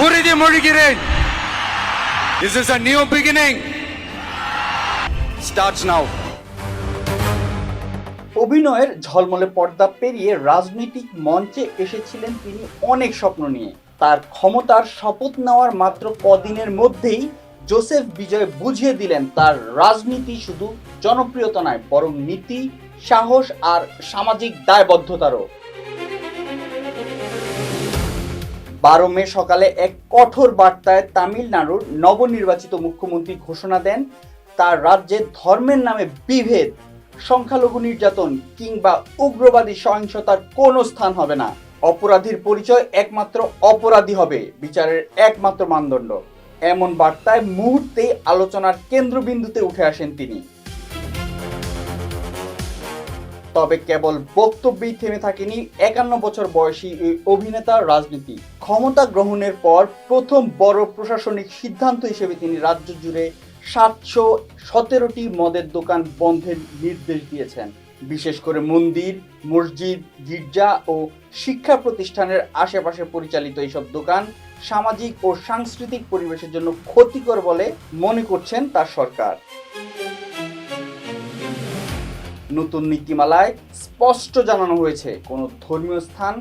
우리들 모르기를 This is a new beginning. Starts now. অভিনয়ের ঝলমলে পর্দা পেরিয়ে রাজনৈতিক মঞ্চে এসেছিলেন তিনি অনেক স্বপ্ন নিয়ে। তার ক্ষমতার শপথ নেওয়ার মাত্র কদিনের মধ্যেই জোসেফ বিজয় বুঝিয়ে দিলেন তার রাজনীতি শুধু জনপ্রিয়তা নয়, বরং নীতি, সাহস আর সামাজিক দায়বদ্ধতারও। 12 মে সকালে এক কঠোর বার্তায় তামিলনাড়ুর নবনির্বাচিত মুখ্যমন্ত্রী ঘোষণা দেন তার রাজ্যে ধর্মের নামে বিভেদ, সংখ্যালঘু নির্যাতন কিংবা উগ্রবাদী সহিংসতার কোনো স্থান হবে না। অপরাধীর পরিচয় একমাত্র অপরাধী হবে বিচারের একমাত্র মানদণ্ড। এমন বার্তায় মুহূর্তেই আলোচনার কেন্দ্রবিন্দুতে উঠে আসেন তিনি। তবে কেবল বক্তব্যেই থেমে থাকেনি 51 বছর বয়সী এই অভিনেতার রাজনীতি। ক্ষমতা গ্রহণের পর প্রথম বড় প্রশাসনিক সিদ্ধান্ত হিসেবে তিনি রাজ্য জুড়ে 717টি মদের দোকান বন্ধের নির্দেশ দিয়েছেন। বিশেষ করে মন্দির, মসজিদ, গির্জা ও শিক্ষা প্রতিষ্ঠানের আশেপাশে পরিচালিত এইসব দোকান সামাজিক ও সাংস্কৃতিক পরিবেশের জন্য ক্ষতিকর বলে মনে করছেন তার সরকার। নতুন নীতিমালায় স্পষ্ট জানানো হয়েছে, কোনো ধর্মীয় স্থান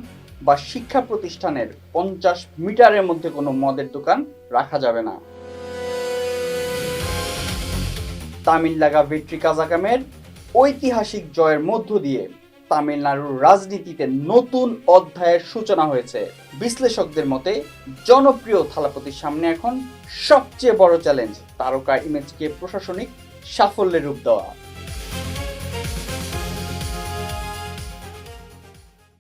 বা শিক্ষা প্রতিষ্ঠানের 50 মিটারের মধ্যে কোনো মদের দোকান রাখা যাবে না। তামিলনাগা ভেট্রি কাজাকামের ঐতিহাসিক জয়ের মধ্য দিয়ে তামিলনাড়ুর রাজনীতিতে নতুন অধ্যায়ের সূচনা হয়েছে। বিশ্লেষকদের মতে জনপ্রিয় থালাপতির সামনে এখন সবচেয়ে বড় চ্যালেঞ্জ তারকা ইমেজকে প্রশাসনিক সাফল্যের রূপ দেওয়া।